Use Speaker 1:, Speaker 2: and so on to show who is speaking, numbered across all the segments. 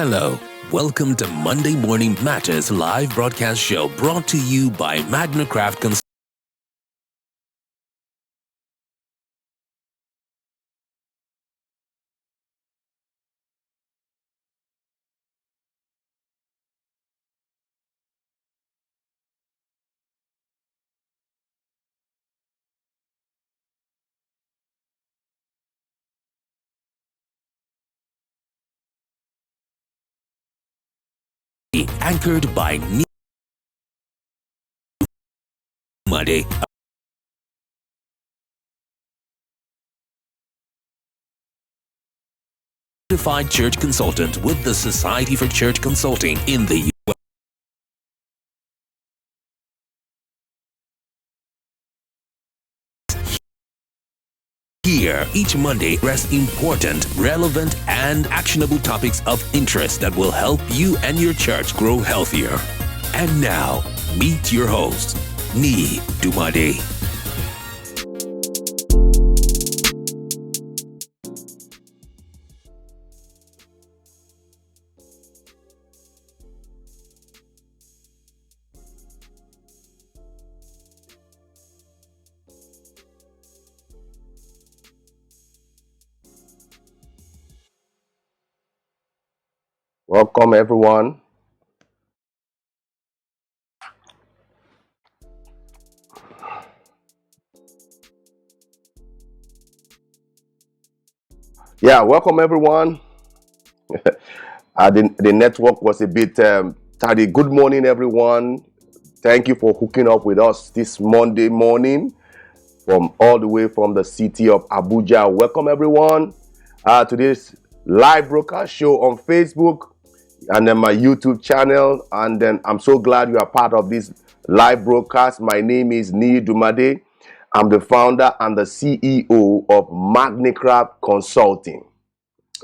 Speaker 1: Hello, welcome to Monday Morning Matters live broadcast show brought to you by Magnicraft Consulting. Anchored by Niyi Dunmade, a certified church consultant with the Society for Church Consulting in the U.S. Here, each Monday, address important, relevant, and actionable topics of interest that will help you and your church grow healthier. And now, meet your host, Niyi Dunmade.
Speaker 2: Welcome, everyone. Welcome, everyone. The network was a bit tardy. Good morning, everyone. Thank you for hooking up with us this Monday morning from all the way from the city of Abuja. Welcome, everyone, to this live broadcast show on Facebook and then my YouTube channel. And then I'm so glad you are part of this live broadcast. My name is Niyi Dunmade. I'm the founder and the CEO of Magnicraft Consulting.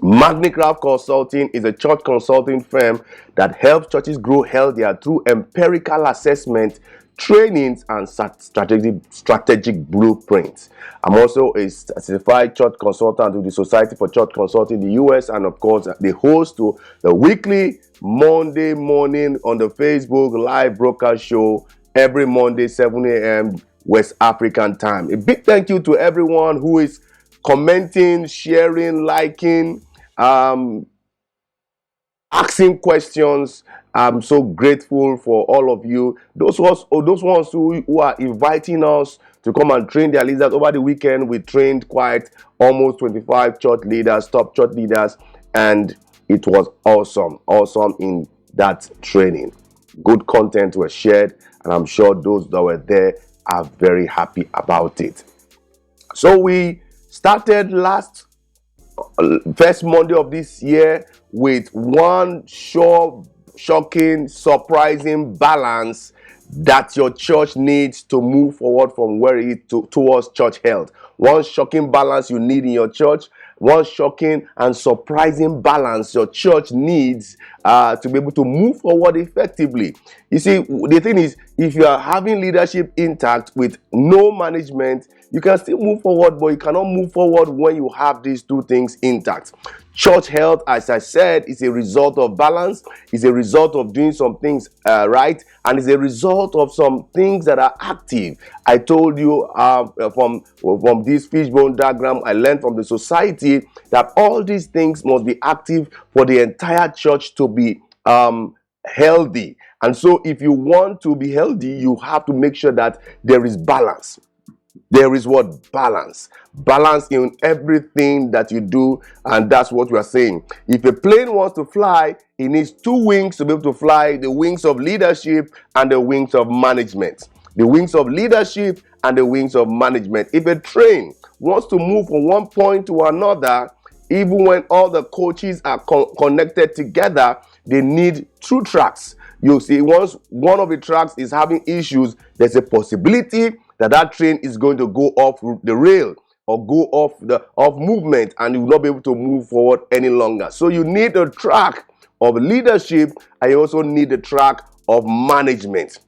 Speaker 2: Magnicraft Consulting is a church consulting firm that helps churches grow healthier through empirical assessment, trainings, and strategic blueprints. I'm also a certified church consultant with the Society for Church Consulting in the US, and of course, the host to the weekly Monday morning on the Facebook live broadcast show every Monday, 7 a.m. West African time. A big thank you to everyone who is commenting, sharing, liking, asking questions. I'm so grateful for all of you. Those ones who are inviting us to come and train their leaders. Over the weekend, we trained quite almost 25 church leaders, top church leaders, and it was awesome in that training. Good content was shared, and I'm sure those that were there are very happy about it. So we started last first Monday of this year with one shocking, surprising balance that your church needs to move forward from where it is towards church health. One shocking balance you need in your church. One shocking and surprising balance your church needs to be able to move forward effectively. You see, the thing is, if you are having leadership intact with no management, you can still move forward, but you cannot move forward when you have these two things intact. Church health, as I said, is a result of balance, is a result of doing some things right, and is a result of some things that are active. I told you from this fishbone diagram I learned from the society that all these things must be active for the entire church to be healthy. And so if you want to be healthy, you have to make sure that there is balance. There is what? Balance. Balance in everything that you do, and that's what we are saying. If a plane wants to fly, it needs two wings to be able to fly: the wings of leadership and the wings of management. The wings of leadership and the wings of management. If a train wants to move from one point to another, even when all the coaches are connected together, they need two tracks. You see, once one of the tracks is having issues, there's a possibility that train is going to go off the rail or go off movement, and you will not be able to move forward any longer. So you need a track of leadership, and you also need a track of management.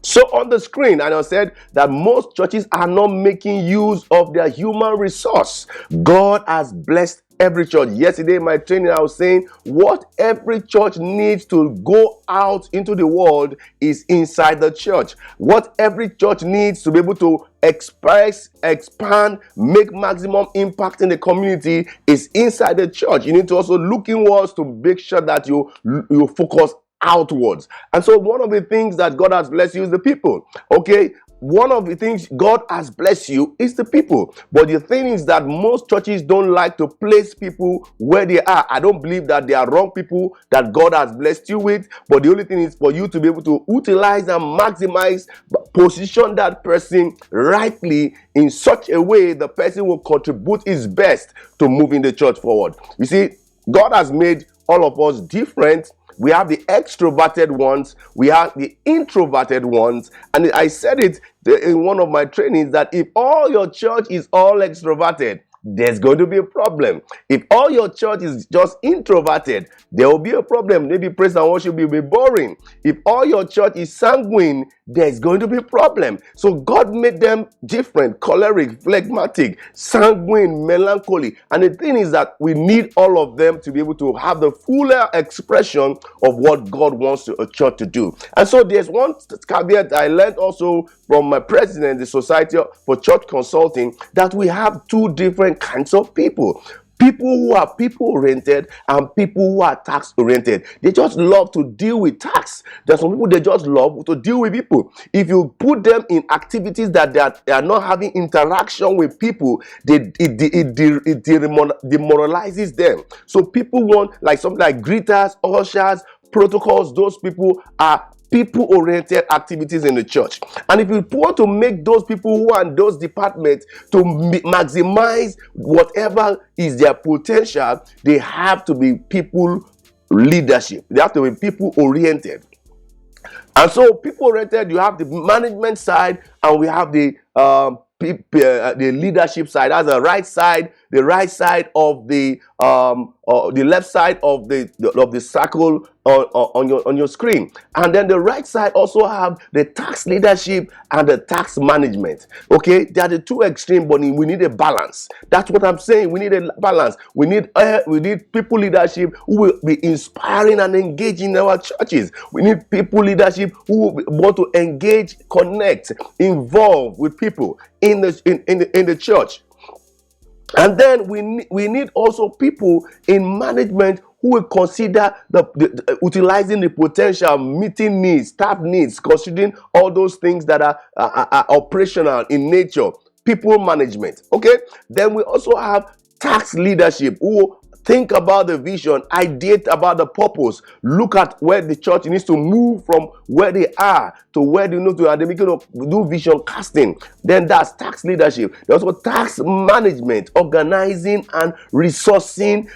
Speaker 2: So on the screen, and I said that most churches are not making use of their human resource. God has blessed every church. Yesterday in my training, I was saying what every church needs to go out into the world is inside the church. What every church needs to be able to express, expand, make maximum impact in the community is inside the church. You need to also look inwards to make sure that you focus outwards. And so one of the things that God has blessed you is the people. Okay, one of the things God has blessed you is the people. But the thing is that most churches don't like to place people where they are. I don't believe that they are wrong people that God has blessed you with, but the only thing is for you to be able to utilize and maximize, position that person rightly in such a way the person will contribute his best to moving the church forward. You see, God has made all of us different. We have the extroverted ones, we have the introverted ones. And I said it in one of my trainings that if all your church is all extroverted, there's going to be a problem. If all your church is just introverted, there will be a problem. Maybe praise and worship will be boring. If all your church is sanguine, there's going to be a problem. So God made them different: choleric, phlegmatic, sanguine, melancholy. And the thing is that we need all of them to be able to have the fuller expression of what God wants a church to do. And so there's one caveat I learned also from my president, the Society for Church Consulting, that we have two different kinds of people. People who are people-oriented and people who are tax-oriented. They just love to deal with tax. There's some people, they just love to deal with people. If you put them in activities that they are not having interaction with people, it demoralizes them. So people want like something like greeters, ushers, protocols. Those people are people-oriented activities in the church. And if you want to make those people who are in those departments to maximize whatever is their potential, they have to be people leadership. They have to be people-oriented. And so people-oriented, you have the management side, and we have the leadership side. That's the right side of the left side of the circle on your screen. And then the right side also have the tax leadership and the tax management. Okay, they are the two extremes, but we need a balance. That's what I'm saying. We need a balance. We need people leadership who will be inspiring and engaging in our churches. We need people leadership who want to engage, connect, involve with people in the church. And then we need also people in management who will consider the utilizing the potential, meeting needs, staff needs, considering all those things that are operational in nature. People management. Okay. Then we also have tax leadership who Think about the vision, ideate about the purpose, look at where the church needs to move from where they are to where they need to, and they begin to do vision casting. Then that's tax leadership. There's also tax management, organizing and resourcing,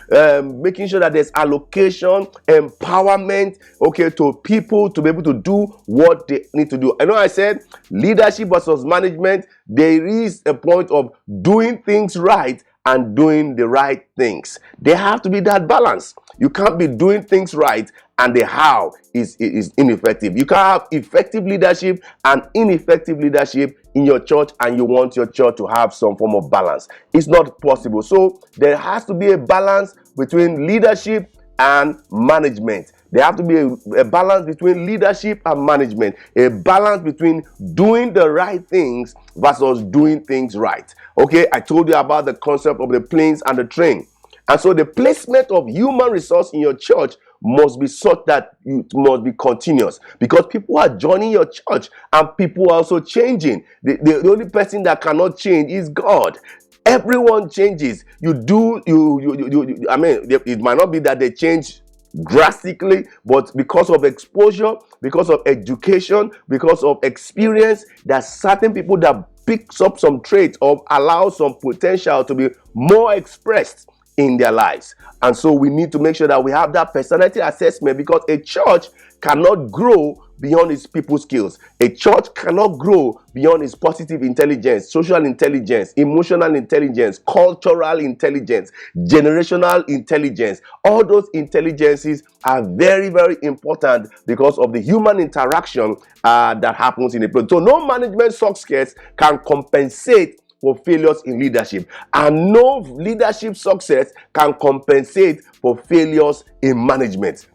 Speaker 2: making sure that there's allocation, empowerment, okay, to people to be able to do what they need to do. I know I said leadership versus management. There is a point of doing things right and doing the right things. There have to be that balance. You can't be doing things right and the how is ineffective. You can't have effective leadership and ineffective leadership in your church, and you want your church to have some form of balance. It's not possible. So there has to be a balance between leadership and management. There have to be a balance between leadership and management, a balance between doing the right things versus doing things right. Okay, I told you about the concept of the planes and the train. And so the placement of human resource in your church must be such that it must be continuous, because people are joining your church and people are also changing. The only person that cannot change is God. Everyone changes. I mean, it might not be that they change drastically, but because of exposure, because of education, because of experience, there's certain people that picks up some traits or allow some potential to be more expressed in their lives. And so we need to make sure that we have that personality assessment, because a church cannot grow beyond its people skills. A church cannot grow beyond its positive intelligence, social intelligence, emotional intelligence, cultural intelligence, generational intelligence. All those intelligences are very, very important because of the human interaction that happens in a place. So no management success can compensate for failures in leadership, and no leadership success can compensate for failures in management.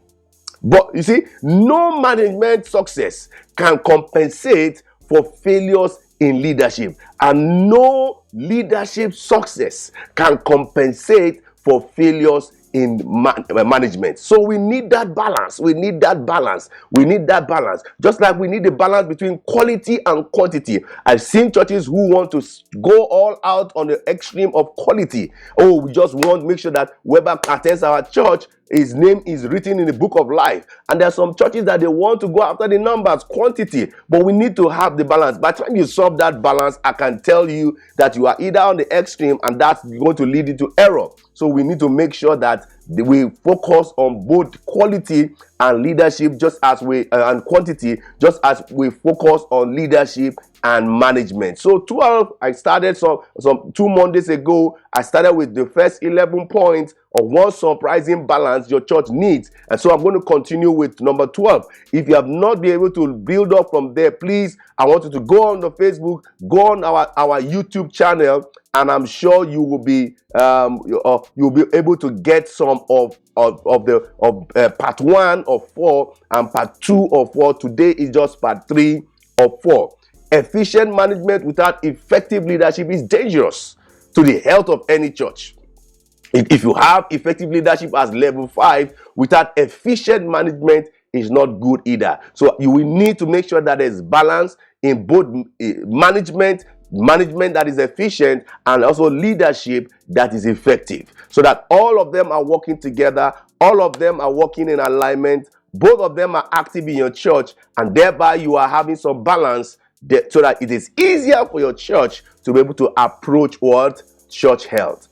Speaker 2: But you see, no management success can compensate for failures in leadership, and no leadership success can compensate for failures in management. So we need that balance. We need that balance. We need that balance. Just like we need the balance between quality and quantity. I've seen churches who want to go all out on the extreme of quality. Oh, we just want to make sure that whoever attends our church, his name is written in the book of life. And there are some churches that they want to go after the numbers, quantity, but we need to have the balance. By the time you solve that balance, I can tell you that you are either on the extreme, and that's going to lead into error. So we need to make sure that we focus on both quality and leadership, just as and quantity, just as we focus on leadership and management. So 12, I started some 2 Mondays ago. I started with the first 11 points of one surprising balance your church needs. And so I'm going to continue with number 12. If you have not been able to build up from there, please, I want you to go on the Facebook, go on our YouTube channel, and I'm sure you will be you'll be able to get some of part 1 of 4 and part 2 of 4. Today is just part 3 of 4. Efficient management without effective leadership is dangerous to the health of any church. If you have effective leadership as level 5, without efficient management, is not good either. So you will need to make sure that there's balance in both management that is efficient, and also leadership that is effective, so that all of them are working together, all of them are working in alignment, both of them are active in your church, and thereby you are having some balance so that it is easier for your church to be able to approach what? Church health.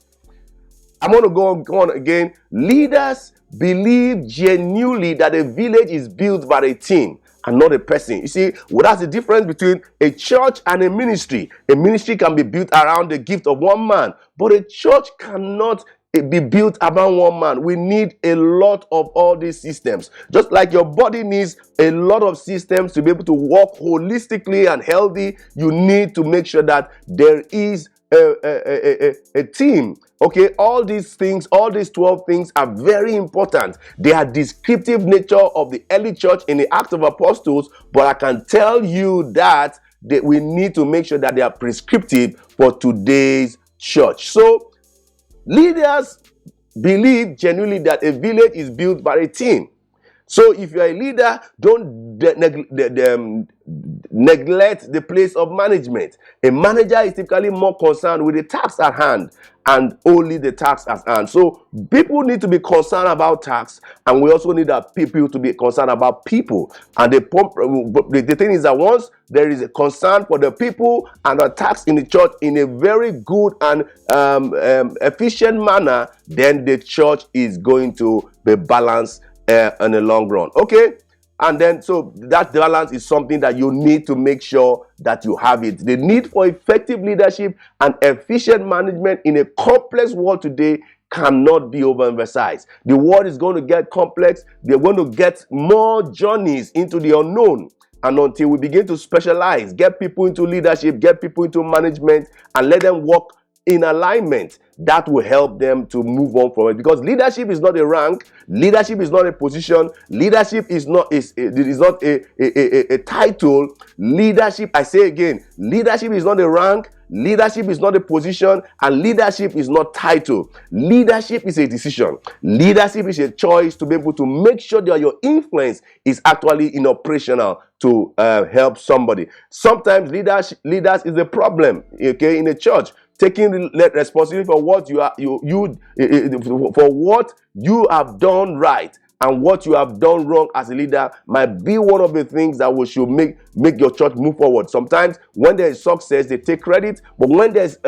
Speaker 2: I'm going to go on again. Leaders believe genuinely that a village is built by a team and not a person. You see, that's the difference between a church and a ministry. A ministry can be built around the gift of one man, but a church cannot be built around one man. We need a lot of all these systems. Just like your body needs a lot of systems to be able to work holistically and healthy, you need to make sure that there is a team. Okay, all these things, all these 12 things are very important. They are descriptive nature of the early church in the Acts of Apostles, but I can tell you that we need to make sure that they are prescriptive for today's church. So leaders believe genuinely that a village is built by a team. So if you're a leader, don't neglect the place of management. A manager is typically more concerned with the task at hand and only the task at hand. So people need to be concerned about tasks, and we also need people to be concerned about people. And the thing is that once there is a concern for the people and the tasks in the church in a very good and efficient manner, then the church is going to be balanced in the long run. Okay. And then, so that balance is something that you need to make sure that you have it. The need for effective leadership and efficient management in a complex world today cannot be overemphasized. The world is going to get complex. They're going to get more journeys into the unknown. And until we begin to specialize, get people into leadership, get people into management, and let them work in alignment, that will help them to move on from it. Because leadership is not a rank, leadership is not a position, leadership is not a title. Leadership, I say again, leadership is not a rank, leadership is not a position, and leadership is not title. Leadership is a decision. Leadership is a choice to be able to make sure that your influence is actually in operational to help somebody. Sometimes leaders is a problem, okay, in a church. Taking responsibility for what for what you have done right and what you have done wrong as a leader might be one of the things that should make your church move forward. Sometimes when there is success, they take credit, but when there's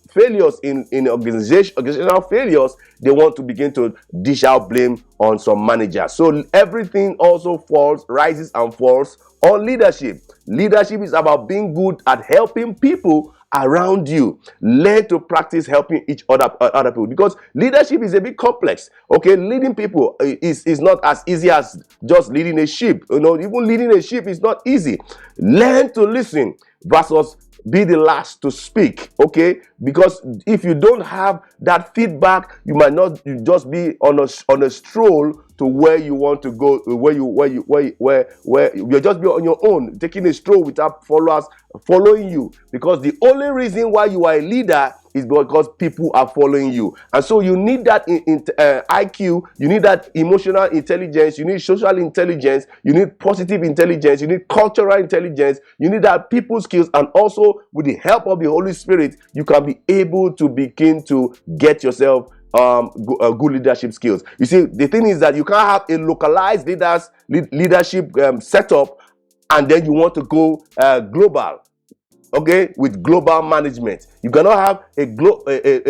Speaker 2: failures in organizational failures, they want to begin to dish out blame on some managers. So everything also rises and falls on leadership. Leadership is about being good at helping people around you. Learn to practice helping each other people, because leadership is a bit complex. Okay, leading people is not as easy as just leading a sheep. Even leading a sheep is not easy. Learn to listen versus be the last to speak. Okay, because if you don't have that feedback, you might not just be on a stroll to where you want to go, where you're just be on your own, taking a stroll without followers following you. Because the only reason why you are a leader is because people are following you. And so you need that IQ, you need that emotional intelligence, you need social intelligence, you need positive intelligence, you need cultural intelligence, you need that people skills, and also with the help of the Holy Spirit, you can be able to begin to get yourself good leadership skills. You see, the thing is that you can't have a localized leadership setup and then you want to go global. Okay, with global management. You cannot have a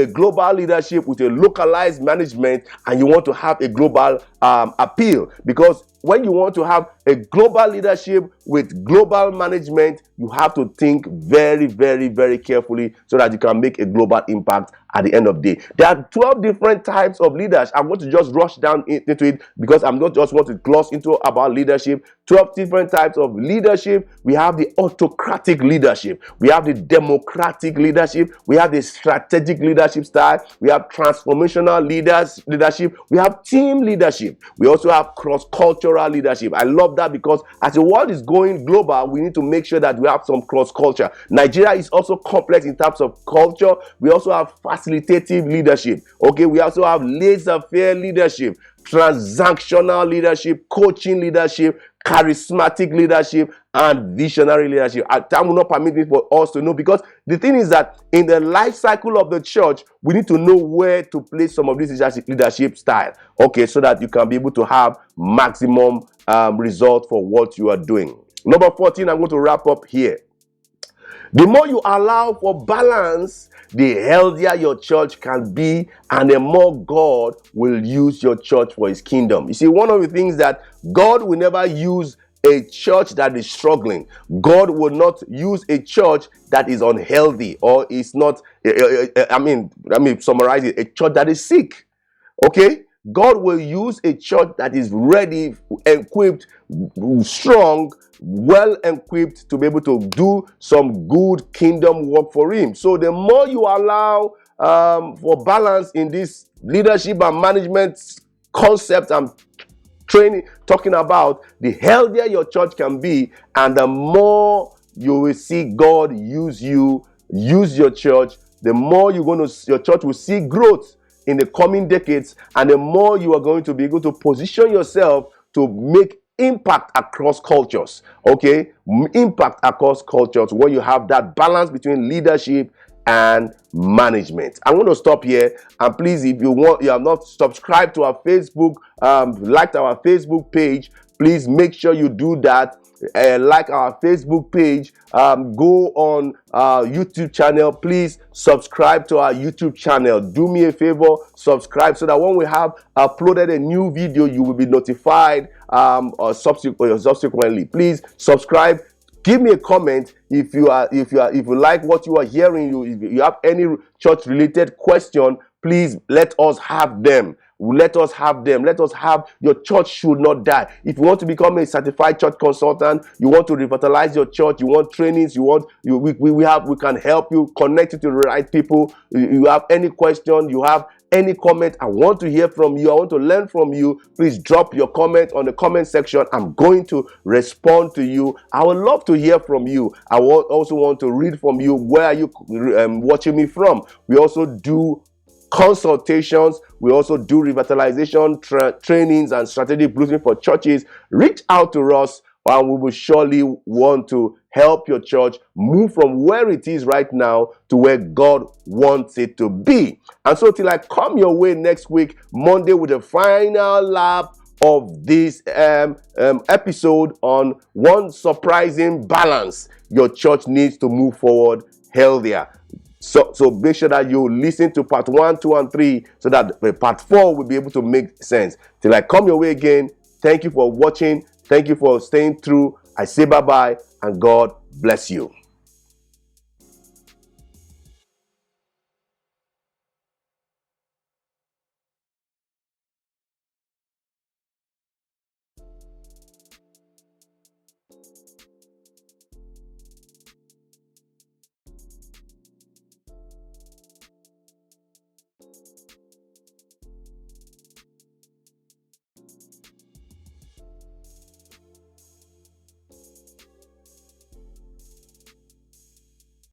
Speaker 2: global leadership with a localized management and you want to have a global appeal. Because when you want to have a global leadership with global management, you have to think very, very, very carefully so that you can make a global impact at the end of the day. There are 12 different types of leaders. I'm going to just rush down into it because I'm not just want to gloss into about leadership. 12 different types of leadership. We have the autocratic leadership. We have the democratic leadership. We have the strategic leadership style. We have transformational leadership. We have team leadership. We also have cross-cultural leadership. I love that because as the world is going global, we need to make sure that we have some cross-culture. Nigeria is also complex in terms of culture. We also have facilitative leadership. Okay, we also have laissez-faire leadership, transactional leadership, coaching leadership, charismatic leadership, and visionary leadership. Time will not permit me for us to know, because the thing is that in the life cycle of the church, we need to know where to place some of this leadership style. Okay, so that you can be able to have maximum result for what you are doing. Number 14, I'm going to wrap up here. The more you allow for balance, the healthier your church can be, and the more God will use your church for his kingdom. You see, one of the things that God will never use a church that is struggling. God will not use a church that is unhealthy or is not, summarize it, a church that is sick. Okay? God will use a church that is ready, equipped, strong, well equipped to be able to do some good kingdom work for him. So the more you allow for balance in this leadership and management concept and training, talking about, the healthier your church can be, and the more you will see God use your church, the more your church will see growth in the coming decades, and the more you are going to be able to position yourself to make impact across cultures. Okay, impact across cultures, where you have that balance between leadership and management. I'm going to stop here, and please, if you have not subscribed to our Facebook, liked our Facebook page, please make sure you do that. Like our Facebook page, go on our YouTube channel. Please subscribe to our YouTube channel. Do me a favor, subscribe, so that when we have uploaded a new video, you will be notified or subsequently. Please subscribe. Give me a comment if you like what you are hearing. If you have any church related question, please let us have them. Let us have them. Let us have. Your church should not die. If you want to become a certified church consultant, you want to revitalize your church, you want trainings, we can help you, connect you to the right people. You have any question, you have any comment, I want to hear from you. I want to learn from you. Please drop your comment on the comment section. I'm going to respond to you. I would love to hear from you. I also want to read from you. Where are you watching me from? We also do consultations. We also do revitalization trainings and strategic blueprint for churches. Reach out to us, and we will surely want to help your church move from where it is right now to where God wants it to be. And so till I come your way next week, Monday, with the final lap of this episode on one surprising balance your church needs to move forward healthier. So make sure that you listen to part 1, 2, and 3, so that part 4 will be able to make sense. Till I come your way again, thank you for watching. Thank you for staying through. I say bye-bye, and God bless you.